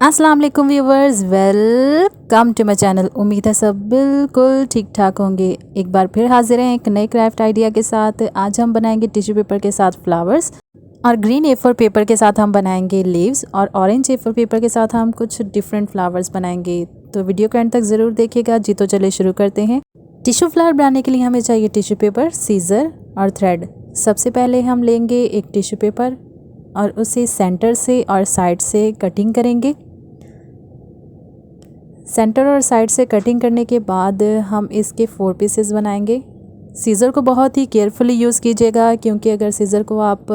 अस्सलाम वालेकुम viewers, welcome to my channel. उम्मीद है सब बिल्कुल ठीक ठाक होंगे। एक बार फिर हाजिर हैं एक नए क्राफ्ट आइडिया के साथ। आज हम बनाएंगे टिश्यू पेपर के साथ फ्लावर्स और ग्रीन A4 पेपर के साथ हम बनाएंगे लीव्स और ऑरेंज A4 पेपर के साथ हम कुछ डिफरेंट फ्लावर्स बनाएंगे। तो वीडियो को एंड तक ज़रूर देखिएगा जी। तो चलिए शुरू करते हैं। टिश्यू फ्लावर बनाने के लिए हमें चाहिए टिश्यू पेपर, सीज़र और थ्रेड। सबसे पहले हम लेंगे एक टिश्यू पेपर और उसे सेंटर से और साइड से कटिंग करेंगे। सेंटर और साइड से कटिंग करने के बाद हम इसके 4 पीसेस बनाएंगे। सीज़र को बहुत ही केयरफुली यूज़ कीजिएगा, क्योंकि अगर सीज़र को आप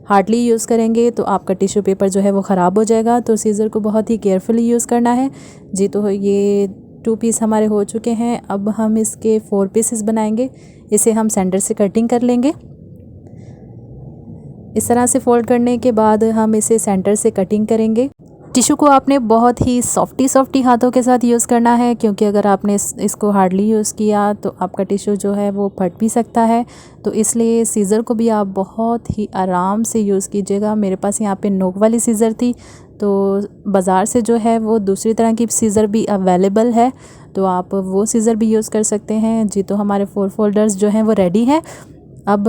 हार्डली यूज़ करेंगे तो आपका टिश्यू पेपर जो है वो ख़राब हो जाएगा। तो सीज़र को बहुत ही केयरफुली यूज़ करना है जी। तो ये 2 पीस हमारे हो चुके हैं। अब हम इसके 4 पीसेस बनाएंगे। इसे हम सेंटर से कटिंग कर लेंगे। इस तरह से फोल्ड करने के बाद हम इसे सेंटर से कटिंग करेंगे। टिश्यू को आपने बहुत ही सॉफ्टी हाथों के साथ यूज़ करना है, क्योंकि अगर आपने इसको हार्डली यूज़ किया तो आपका टिश्यू जो है वो फट भी सकता है। तो इसलिए सीज़र को भी आप बहुत ही आराम से यूज़ कीजिएगा। मेरे पास यहाँ पे नोक वाली सीज़र थी, तो बाज़ार से जो है वो दूसरी तरह की सीज़र भी अवेलेबल है, तो आप वो सीज़र भी यूज़ कर सकते हैं जी। तो हमारे 4 फोल्डर्स जो हैं वो रेडी हैं। अब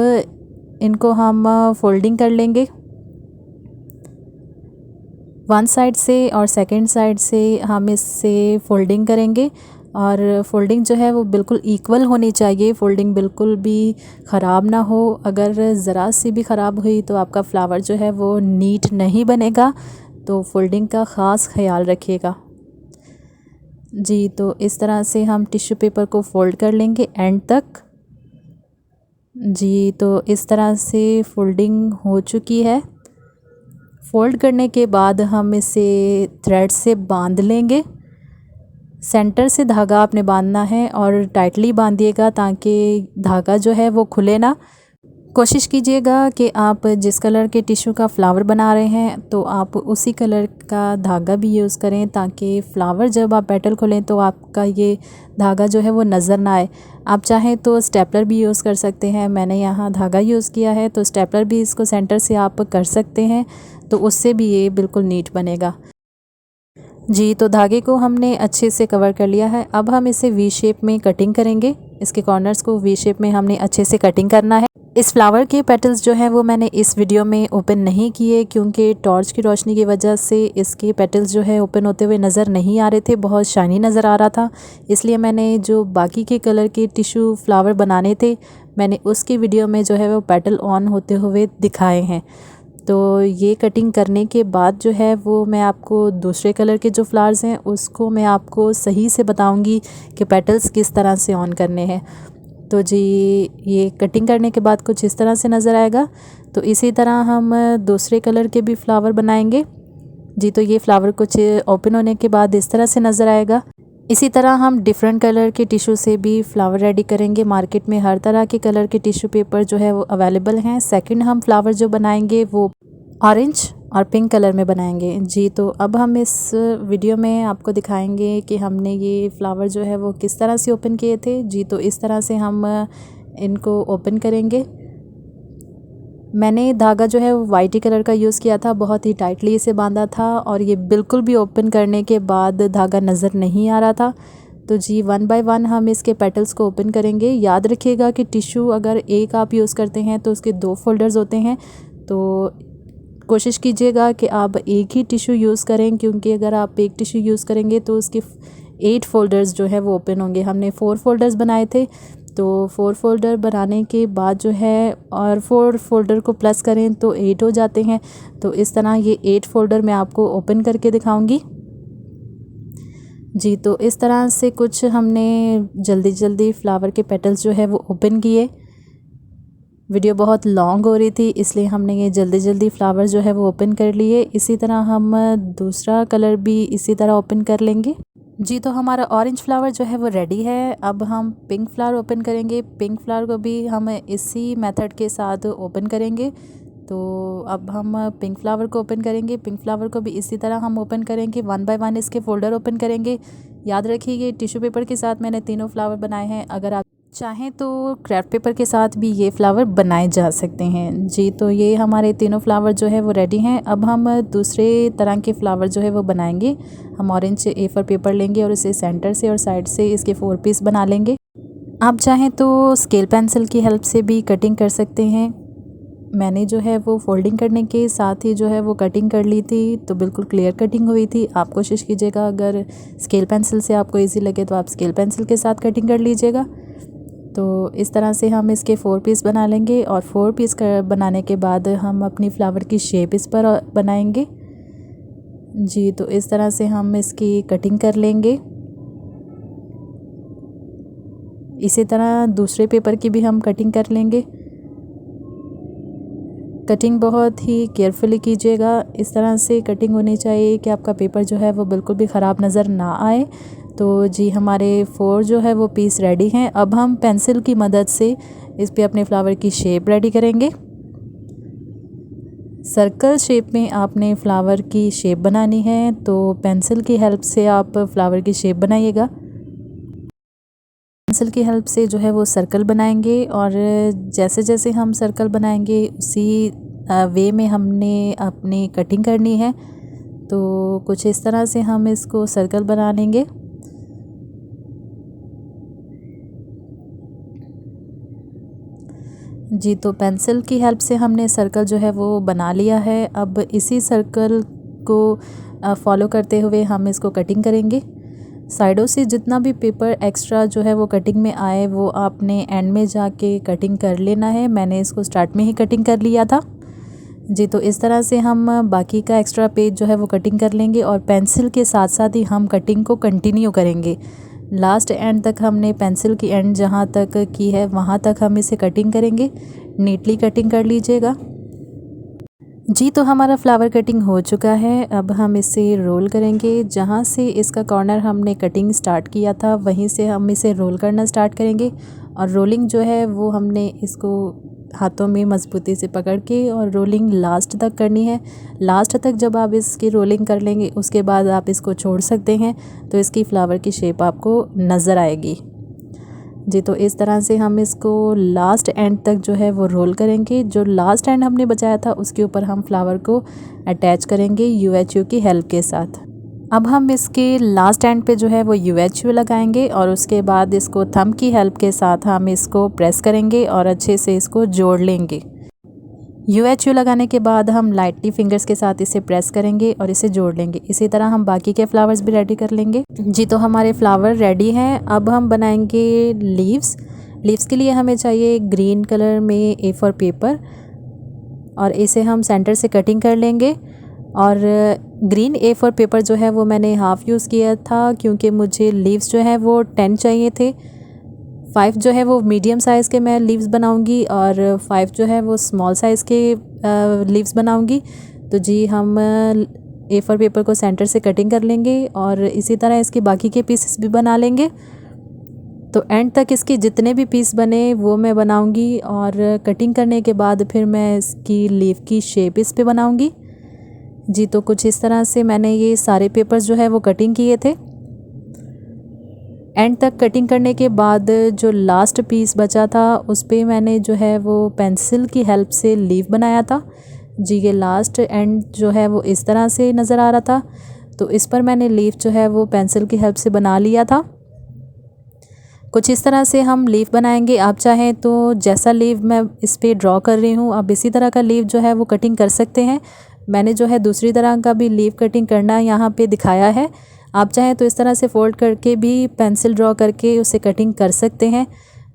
इनको हम फोल्डिंग कर लेंगे, वन साइड से और सेकंड साइड से हम इससे फोल्डिंग करेंगे। और फोल्डिंग जो है वो बिल्कुल इक्वल होनी चाहिए। फोल्डिंग बिल्कुल भी ख़राब ना हो। अगर ज़रा सी भी ख़राब हुई तो आपका फ्लावर जो है वो नीट नहीं बनेगा। तो फोल्डिंग का ख़ास ख्याल रखिएगा जी। तो इस तरह से हम टिश्यू पेपर को फ़ोल्ड कर लेंगे एंड तक जी। तो इस तरह से फोल्डिंग हो चुकी है। फ़ोल्ड करने के बाद हम इसे थ्रेड से बांध लेंगे। सेंटर से धागा आपने बांधना है और टाइटली बांधिएगा, ताकि धागा जो है वो खुले ना। कोशिश कीजिएगा कि आप जिस कलर के टिश्यू का फ्लावर बना रहे हैं तो आप उसी कलर का धागा भी यूज़ करें, ताकि फ़्लावर जब आप पेटल खोलें तो आपका ये धागा जो है वो नज़र ना आए। आप चाहें तो स्टेपलर भी यूज़ कर सकते हैं। मैंने यहाँ धागा यूज़ किया है, तो स्टेपलर भी इसको सेंटर से आप कर सकते हैं, तो उससे भी ये बिल्कुल नीट बनेगा जी। तो धागे को हमने अच्छे से कवर कर लिया है। अब हम इसे वी शेप में कटिंग करेंगे। इसके कॉर्नर्स को वी शेप में हमने अच्छे से कटिंग करना है। इस फ्लावर के पेटल्स जो हैं वो मैंने इस वीडियो में ओपन नहीं किए, क्योंकि टॉर्च की रोशनी की वजह से इसके पेटल्स जो है ओपन होते हुए नज़र नहीं आ रहे थे, बहुत शाइनी नज़र आ रहा था। इसलिए मैंने जो बाकी के कलर के टिश्यू फ्लावर बनाने थे, मैंने उसकी वीडियो में जो है वो पेटल ऑन होते हुए दिखाए हैं। तो ये कटिंग करने के बाद जो है वो मैं आपको दूसरे कलर के जो फ्लावर्स हैं उसको मैं आपको सही से बताऊंगी कि पेटल्स किस तरह से ऑन करने हैं। तो जी, ये कटिंग करने के बाद कुछ इस तरह से नज़र आएगा। तो इसी तरह हम दूसरे कलर के भी फ्लावर बनाएंगे जी। तो ये फ्लावर कुछ ओपन होने के बाद इस तरह से नज़र आएगा। इसी तरह हम डिफरेंट कलर के टिश्यू से भी फ्लावर रेडी करेंगे। मार्केट में हर तरह के कलर के टिश्यू पेपर जो है वो अवेलेबल हैं। सेकंड हम फ्लावर जो बनाएंगे वो ऑरेंज और पिंक कलर में बनाएंगे जी। तो अब हम इस वीडियो में आपको दिखाएंगे कि हमने ये फ्लावर जो है वो किस तरह से ओपन किए थे जी। तो इस तरह से हम इनको ओपन करेंगे। मैंने धागा जो है वो वाइट कलर का यूज़ किया था, बहुत ही टाइटली इसे बांधा था और ये बिल्कुल भी ओपन करने के बाद धागा नज़र नहीं आ रहा था। तो जी, 1 बाय 1 हम इसके पेटल्स को ओपन करेंगे। याद रखिएगा कि टिश्यू अगर एक आप यूज़ करते हैं तो उसके 2 फोल्डर्स होते हैं, तो कोशिश कीजिएगा कि आप एक ही टिश्यू यूज़ करें, क्योंकि अगर आप एक टिश्यू यूज़ करेंगे तो उसके 8 फोल्डर्स जो है वो ओपन होंगे। हमने 4 फोल्डर्स बनाए थे, तो 4 फोल्डर बनाने के बाद जो है और 4 फोल्डर को प्लस करें तो 8 हो जाते हैं। तो इस तरह ये 8 फोल्डर मैं आपको ओपन करके दिखाऊंगी जी। तो इस तरह से कुछ हमने जल्दी फ्लावर के पेटल्स जो है वो ओपन किए। वीडियो बहुत लॉन्ग हो रही थी, इसलिए हमने ये जल्दी फ्लावर जो है वो ओपन कर लिए। इसी तरह हम दूसरा कलर भी इसी तरह ओपन कर लेंगे जी। तो हमारा ऑरेंज फ्लावर जो है वो रेडी है। अब हम पिंक फ्लावर ओपन करेंगे। पिंक फ्लावर को भी हम इसी मेथड के साथ ओपन करेंगे। तो अब हम पिंक फ्लावर को ओपन करेंगे। पिंक फ्लावर को भी इसी तरह हम ओपन करेंगे। 1 बाय 1 इसके फोल्डर ओपन करेंगे। याद रखिए ये टिश्यू पेपर के साथ मैंने तीनों फ्लावर बनाए हैं। अगर आप चाहें तो क्राफ्ट पेपर के साथ भी ये फ्लावर बनाए जा सकते हैं जी। तो ये हमारे तीनों फ्लावर जो है वो रेडी हैं। अब हम दूसरे तरह के फ्लावर जो है वो बनाएंगे। हम ऑरेंज A4 पेपर लेंगे और इसे सेंटर से और साइड से इसके 4 पीस बना लेंगे। आप चाहें तो स्केल पेंसिल की हेल्प से भी कटिंग कर सकते हैं। मैंने जो है वो फोल्डिंग करने के साथ ही जो है वो कटिंग कर ली थी, तो बिल्कुल क्लियर कटिंग हुई थी। आप कोशिश कीजिएगा अगर स्केल पेंसिल से आपको इजी लगे तो आप स्केल पेंसिल के साथ कटिंग कर लीजिएगा। तो इस तरह से हम इसके 4 पीस बना लेंगे और 4 पीस बनाने के बाद हम अपनी फ्लावर की शेप इस पर बनाएंगे जी। तो इस तरह से हम इसकी कटिंग कर लेंगे। इसी तरह दूसरे पेपर की भी हम कटिंग कर लेंगे। कटिंग बहुत ही केयरफुली कीजिएगा। इस तरह से कटिंग होनी चाहिए कि आपका पेपर जो है वो बिल्कुल भी ख़राब नज़र ना आए। तो जी हमारे 4 जो है वो पीस रेडी हैं। अब हम पेंसिल की मदद से इस पे अपने फ्लावर की शेप रेडी करेंगे। सर्कल शेप में आपने फ्लावर की शेप बनानी है, तो पेंसिल की हेल्प से आप फ्लावर की शेप बनाइएगा। पेंसिल की हेल्प से जो है वो सर्कल बनाएंगे और जैसे जैसे हम सर्कल बनाएंगे उसी वे में हमने अपनी कटिंग करनी है। तो कुछ इस तरह से हम इसको सर्कल बना लेंगे। जी तो पेंसिल की हेल्प से हमने सर्कल जो है वो बना लिया है। अब इसी सर्कल को फॉलो करते हुए हम इसको कटिंग करेंगे। साइडों से जितना भी पेपर एक्स्ट्रा जो है वो कटिंग में आए वो आपने एंड में जाके कटिंग कर लेना है। मैंने इसको स्टार्ट में ही कटिंग कर लिया था जी। तो इस तरह से हम बाकी का एक्स्ट्रा पेज जो है वो कटिंग कर लेंगे और पेंसिल के साथ साथ ही हम कटिंग को कंटिन्यू करेंगे। लास्ट एंड तक हमने पेंसिल की एंड जहाँ तक की है वहाँ तक हम इसे कटिंग करेंगे। नीटली कटिंग कर लीजिएगा जी। तो हमारा फ्लावर कटिंग हो चुका है। अब हम इसे रोल करेंगे। जहाँ से इसका कॉर्नर हमने कटिंग स्टार्ट किया था वहीं से हम इसे रोल करना स्टार्ट करेंगे। और रोलिंग जो है वो हमने इसको हाथों में मजबूती से पकड़ के और रोलिंग लास्ट तक करनी है। लास्ट तक जब आप इसकी रोलिंग कर लेंगे उसके बाद आप इसको छोड़ सकते हैं, तो इसकी फ्लावर की शेप आपको नज़र आएगी जी। तो इस तरह से हम इसको लास्ट एंड तक जो है वो रोल करेंगे। जो लास्ट एंड हमने बचाया था उसके ऊपर हम फ्लावर को अटैच करेंगे UHU की हेल्प के साथ। अब हम इसके लास्ट एंड पे जो है वो UHU लगाएंगे और उसके बाद इसको थंब की हेल्प के साथ हम इसको प्रेस करेंगे और अच्छे से इसको जोड़ लेंगे। UHU लगाने के बाद हम लाइटली फिंगर्स के साथ इसे प्रेस करेंगे और इसे जोड़ लेंगे। इसी तरह हम बाकी के फ्लावर्स भी रेडी कर लेंगे जी। तो हमारे फ्लावर रेडी हैं। अब हम बनाएंगे लीव्स। लीव्स के लिए हमें चाहिए ग्रीन कलर में A4 पेपर और इसे हम सेंटर से कटिंग कर लेंगे। और ग्रीन A4 पेपर जो है वो मैंने हाफ़ यूज़ किया था क्योंकि मुझे लीव्स जो है वो 10 चाहिए थे। 5 जो है वो मीडियम साइज़ के मैं लीव्स बनाऊंगी और 5 जो है वो स्मॉल साइज़ के लीव्स बनाऊंगी। तो जी हम A4 पेपर को सेंटर से कटिंग कर लेंगे और इसी तरह इसके बाकी के पीसेस भी बना लेंगे। तो एंड तक इसके जितने भी पीस बने वो मैं बनाऊंगी और कटिंग करने के बाद फिर मैं इसकी लीव की शेप इस पे बनाऊंगी जी। तो कुछ इस तरह से मैंने ये सारे पेपर्स जो है वो कटिंग किए थे। एंड तक कटिंग करने के बाद जो लास्ट पीस बचा था उस पे मैंने जो है वो पेंसिल की हेल्प से लीव बनाया था जी। ये लास्ट एंड जो है वो इस तरह से नज़र आ रहा था, तो इस पर मैंने लीव जो है वो पेंसिल की हेल्प से बना लिया था। कुछ इस तरह से हम लीव बनाएंगे। आप चाहें तो जैसा लीव मैं इस पे ड्रॉ कर रही हूँ आप इसी तरह का लीव जो है वो कटिंग कर सकते हैं। मैंने जो है दूसरी तरह का भी लीव कटिंग करना यहाँ पे दिखाया है। आप चाहें तो इस तरह से फोल्ड करके भी पेंसिल ड्रॉ करके उसे कटिंग कर सकते हैं।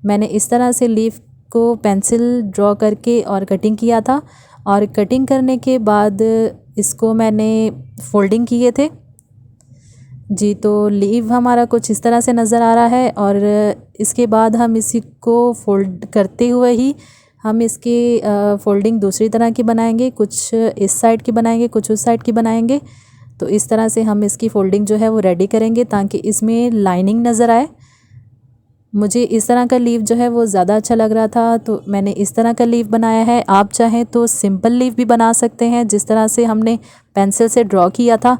मैंने इस तरह से लीव को पेंसिल ड्रॉ करके और कटिंग किया था और कटिंग करने के बाद इसको मैंने फोल्डिंग किए थे जी। तो लीव हमारा कुछ इस तरह से नज़र आ रहा है और इसके बाद हम इसी को फोल्ड करते हुए ही हम इसकी फोल्डिंग दूसरी तरह की बनाएंगे। कुछ इस साइड की बनाएंगे, कुछ उस साइड की बनाएंगे। तो इस तरह से हम इसकी फोल्डिंग जो है वो रेडी करेंगे ताकि इसमें लाइनिंग नज़र आए। मुझे इस तरह का लीव जो है वो ज़्यादा अच्छा लग रहा था तो मैंने इस तरह का लीव बनाया है। आप चाहें तो सिंपल लीव भी बना सकते हैं जिस तरह से हमने पेंसिल से ड्रॉ किया था।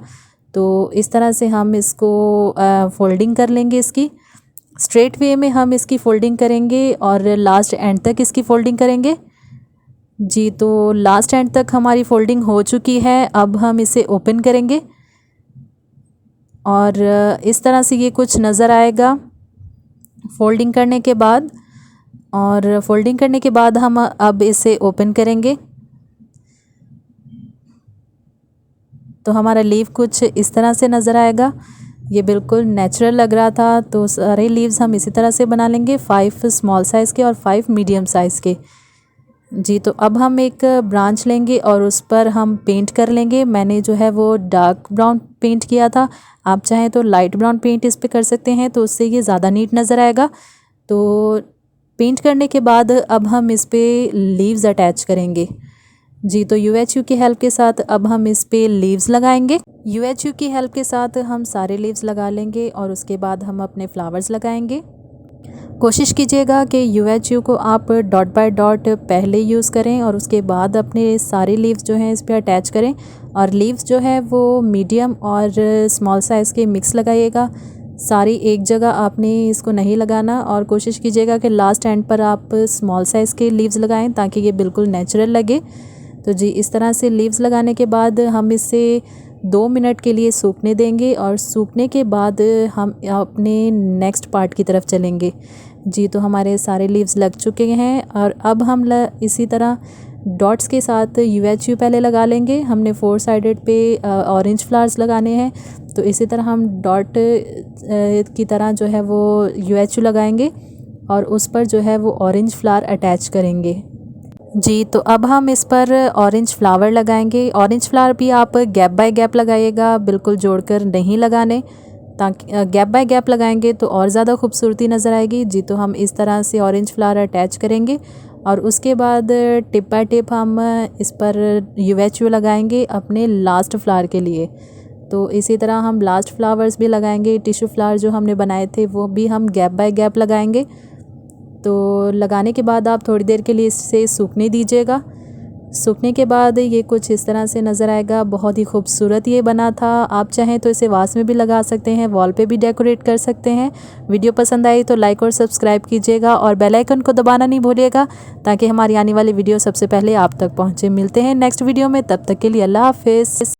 तो इस तरह से हम इसको फोल्डिंग कर लेंगे इसकी। स्ट्रेट वे में हम इसकी फ़ोल्डिंग करेंगे और लास्ट एंड तक इसकी फ़ोल्डिंग करेंगे। जी, तो लास्ट एंड तक हमारी फ़ोल्डिंग हो चुकी है। अब हम इसे ओपन करेंगे और इस तरह से ये कुछ नज़र आएगा फ़ोल्डिंग करने के बाद। और फ़ोल्डिंग करने के बाद हम अब इसे ओपन करेंगे तो हमारा लीव कुछ इस तरह से नज़र आएगा। ये बिल्कुल नेचुरल लग रहा था। तो सारे लीव्स हम इसी तरह से बना लेंगे, 5 स्मॉल साइज़ के और 5 मीडियम साइज़ के। जी, तो अब हम एक ब्रांच लेंगे और उस पर हम पेंट कर लेंगे। मैंने जो है वो डार्क ब्राउन पेंट किया था, आप चाहें तो लाइट ब्राउन पेंट इस पे कर सकते हैं, तो उससे ये ज़्यादा नीट नज़र आएगा। तो पेंट करने के बाद अब हम इस पे लीव्स अटैच करेंगे। जी, तो UHU की हेल्प के साथ अब हम इस पे लीव्स लगाएंगे। UHU की हेल्प के साथ हम सारे लीव्स लगा लेंगे और उसके बाद हम अपने फ्लावर्स लगाएंगे। कोशिश कीजिएगा कि UHU को आप डॉट बाय डॉट पहले यूज़ करें और उसके बाद अपने सारे लीव्स जो हैं इस पे अटैच करें। और लीव्स जो है वो मीडियम और स्मॉल साइज़ के मिक्स लगाइएगा। सारी एक जगह आपने इसको नहीं लगाना और कोशिश कीजिएगा कि लास्ट एंड पर आप स्मॉल साइज़ के लीव्स लगाएं ताकि ये बिल्कुल नेचुरल लगे। तो जी, इस तरह से लीव्स लगाने के बाद हम इसे 2 मिनट के लिए सूखने देंगे और सूखने के बाद हम अपने नेक्स्ट पार्ट की तरफ चलेंगे। जी, तो हमारे सारे लीव्स लग चुके हैं और अब हम इसी तरह डॉट्स के साथ UHU पहले लगा लेंगे। हमने 4 साइडेड पे ऑरेंज फ्लावर्स लगाने हैं, तो इसी तरह हम डॉट की तरह जो है वो UHU लगाएंगे और उस पर जो है वो ऑरेंज फ्लावर अटैच करेंगे। जी, तो अब हम इस पर ऑरेंज फ्लावर लगाएंगे। ऑरेंज फ्लावर भी आप गैप बाय गैप लगाइएगा, बिल्कुल जोड़कर नहीं लगाने, ताकि गैप बाय गैप लगाएंगे तो और ज़्यादा खूबसूरती नज़र आएगी। जी, तो हम इस तरह से ऑरेंज फ्लावर अटैच करेंगे और उसके बाद टिप बाय टिप हम इस पर UHU लगाएंगे अपने लास्ट फ्लावर के लिए। तो इसी तरह हम लास्ट फ्लावर्स भी लगाएंगे। टिश्यू फ्लावर जो हमने बनाए थे वो भी हम गैप बाय गैप लगाएंगे। तो लगाने के बाद आप थोड़ी देर के लिए इसे सूखने दीजिएगा। सूखने के बाद ये कुछ इस तरह से नज़र आएगा। बहुत ही खूबसूरत ये बना था। आप चाहें तो इसे वास में भी लगा सकते हैं, वॉल पे भी डेकोरेट कर सकते हैं। वीडियो पसंद आई तो लाइक और सब्सक्राइब कीजिएगा और बेल आइकन को दबाना नहीं भूलिएगा ताकि हमारी आने वाली वीडियो सबसे पहले आप तक पहुँचे। मिलते हैं नेक्स्ट वीडियो में, तब तक के लिए अल्लाह हाफिज़।